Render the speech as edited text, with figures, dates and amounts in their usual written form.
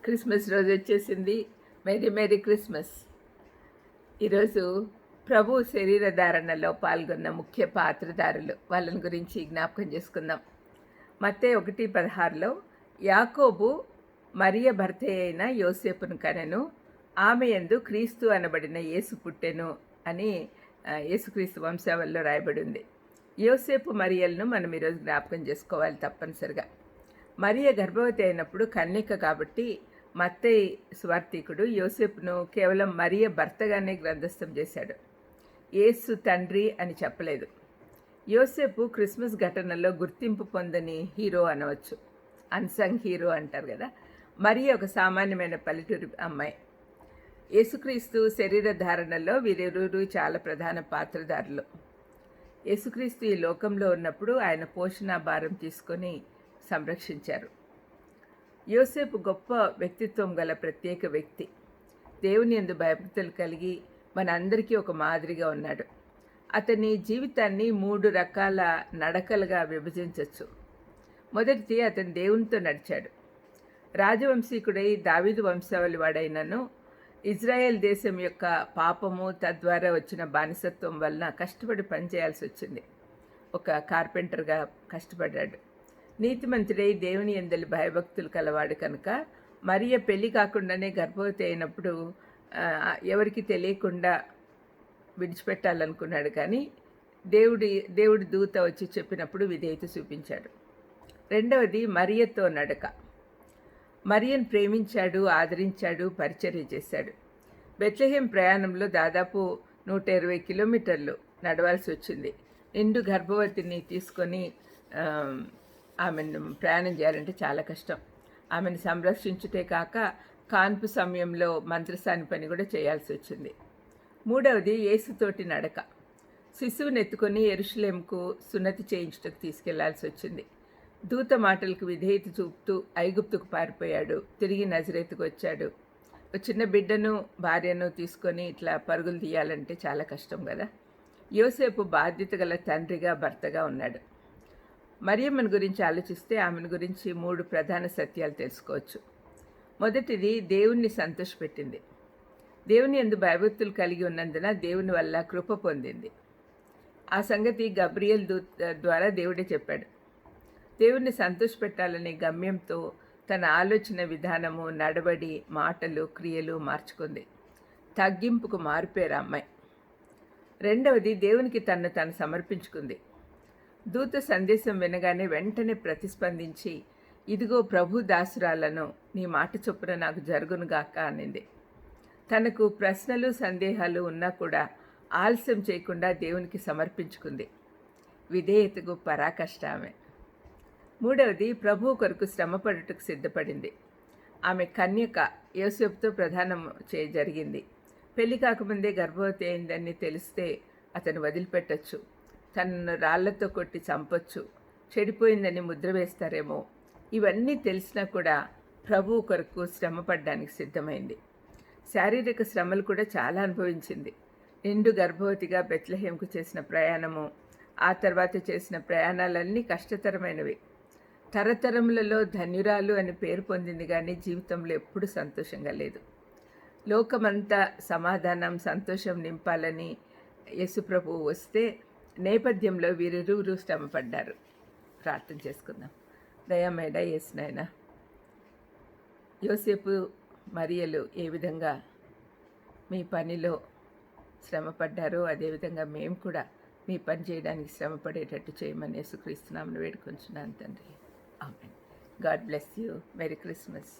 Christmas రోజు వచ్చేసింది. Merry merry Christmas. ఈరోజు ప్రభు శరీర ధారణలో పాల్గొన్న ముఖ్య పాత్రధారులు వాళ్ళని గురించి జ్ఞాపకం చేసుకుందాం. మత్తయి 1:16లో యాకోబు మరియ భర్త అయిన యోసేపును కనెను, ఆమె యందు క్రీస్తు అనబడిన యేసు పుట్టెను అని యేసుక్రీస్తు వంశావళిలో రాయబడి ఉంది. యోసేపు మరియలను మనం ఈరోజు జ్ఞాపకం చేసుకోవాలి తప్పనిసరిగా. మరియ గర్భవతి అయినప్పుడు కన్యక కాబట్టి మత్తయి సువార్తికుడు యోసేపును కేవలం మరియ భర్తగానే గ్రంథస్థం చేశాడు. యేసు తండ్రి అని చెప్పలేదు. యోసేపు క్రిస్మస్ ఘటనలో గుర్తింపు పొందని హీరో అనవచ్చు. అన్సంగ్ హీరో అంటారు కదా. మరియ ఒక సామాన్యమైన పల్లెటూరి అమ్మాయి. యేసుక్రీస్తు శరీర ధారణలో వీరిరువురు చాలా ప్రధాన పాత్రధారులు. యేసుక్రీస్తు ఈ లోకంలో ఉన్నప్పుడు ఆయన పోషణ భారం తీసుకొని సంరక్షించారు. యోసేపు గొప్ప వ్యక్తిత్వం గల ప్రత్యేక వ్యక్తి. దేవుని యందు భయభక్తులు కలిగి మన అందరికీ ఒక మాదిరిగా ఉన్నాడు. అతని జీవితాన్ని 3 రకాల నడకలుగా విభజించవచ్చు. మొదటిది, అతను దేవునితో నడిచాడు. రాజవంశీకుడై దావీదు వంశావళి వాడైనను ఇజ్రాయెల్ దేశం యొక్క పాపము తద్వారా వచ్చిన బానిసత్వం వలన కష్టపడి పనిచేయాల్సి వచ్చింది. ఒక కార్పెంటర్గా కష్టపడ్డాడు. నీతిమంతుడై దేవుని యందలి భయభక్తులు కలవాడు కనుక మరియ పెళ్లి కాకుండానే గర్భవతి అయినప్పుడు ఎవరికి తెలియకుండా విడిచిపెట్టాలనుకున్నాడు. కానీ దేవుడి దూత వచ్చి చెప్పినప్పుడు విధేయత చూపించాడు. రెండవది, మరియతో నడక. మరియను ప్రేమించాడు, ఆదరించాడు, పరిచర్య చేశాడు. బెత్లెహేం ప్రయాణంలో దాదాపు 120 కిలోమీటర్లు నడవాల్సి వచ్చింది. నిండు గర్భవతిని తీసుకొని ఆమెను ప్రయాణం చేయాలంటే చాలా కష్టం. ఆమెను సంరక్షించుటే కాక కాన్పు సమయంలో మంత్రసాని పని కూడా చేయాల్సి వచ్చింది. మూడవది, యేసుతోటి నడక. శిశువుని ఎత్తుకొని యెరూషలేముకు సున్నతి చేయించుటకు తీసుకెళ్లాల్సి వచ్చింది. దూత మాటలకు విధేయత చూపుతూ ఐగుప్తుకు పారిపోయాడు. తిరిగి నజరేతుకు వచ్చాడు. ఒక చిన్న బిడ్డను భార్యను తీసుకొని ఇట్లా పరుగులు తీయాలంటే చాలా కష్టం కదా. యోసేపు బాధ్యత గల తండ్రిగా భర్తగా ఉన్నాడు. మరియమ్మను గురించి ఆలోచిస్తే ఆమెను గురించి 3 ప్రధాన సత్యాలు తెలుసుకోవచ్చు. మొదటిది, దేవుణ్ణి సంతోషపెట్టింది. దేవుని యందు భయభక్తులు కలిగి ఉన్నందున దేవుని వల్ల కృప పొందింది. ఆ సంగతి గబ్రియల్ ద్వారా దేవుడే చెప్పాడు. దేవుణ్ణి సంతోషపెట్టాలనే గమ్యంతో తన ఆలోచన విధానము, నడవడి, మాటలు, క్రియలు మార్చుకుంది. తగ్గింపుకు మారిపోయారు అమ్మాయి. రెండవది, దేవునికి తను సమర్పించుకుంది. దూత సందేశం వినగానే వెంటనే ప్రతిస్పందించి, ఇదిగో ప్రభు దాసురాలను, నీ మాట చొప్పున నాకు జరుగునుగాక అనింది. తనకు ప్రశ్నలు, సందేహాలు ఉన్నా కూడా ఆలస్యం చేయకుండా దేవునికి సమర్పించుకుంది. విధేయతకు పరాకాష్ట ఆమె. మూడవది, ప్రభు కొరకు శ్రమపడుటకు సిద్ధపడింది. ఆమె కన్యక, యోసేపుతో ప్రధానం జరిగింది. పెళ్లి కాకముందే గర్భవతి అయిందని తెలిస్తే అతను వదిలిపెట్టచ్చు. తనను రాళ్లతో కొట్టి చంపొచ్చు. చెడిపోయిందని ముద్ర వేస్తారేమో. ఇవన్నీ తెలిసినా కూడా ప్రభువు కొరకు శ్రమపడడానికి సిద్ధమైంది. శారీరక శ్రమలు కూడా చాలా అనుభవించింది. నిండు గర్భవతిగా బెత్లెహేంకు చేసిన ప్రయాణము, ఆ తర్వాత చేసిన ప్రయాణాలన్నీ కష్టతరమైనవి. తరతరములలో ధన్యురాలు అని పేరు పొందింది, కానీ జీవితంలో ఎప్పుడూ సంతోషంగా లేదు. లోకమంతా సమాధానం, సంతోషం నింపాలని యేసుప్రభువు వస్తే నేపథ్యంలో వీరిరువురు శ్రమపడ్డారు. ప్రార్థన చేసుకుందాం. దయామేడ యేసునాయనా, యోసేపు మరియలు ఏ విధంగా మీ పనిలో శ్రమపడ్డారో అదేవిధంగా మేము కూడా మీ పని చేయడానికి శ్రమపడేటట్టు చేయమని యేసుక్రీస్తు నామమున వేడుకొంచున్నాను తండ్రి. Amen. God bless you. Merry Christmas.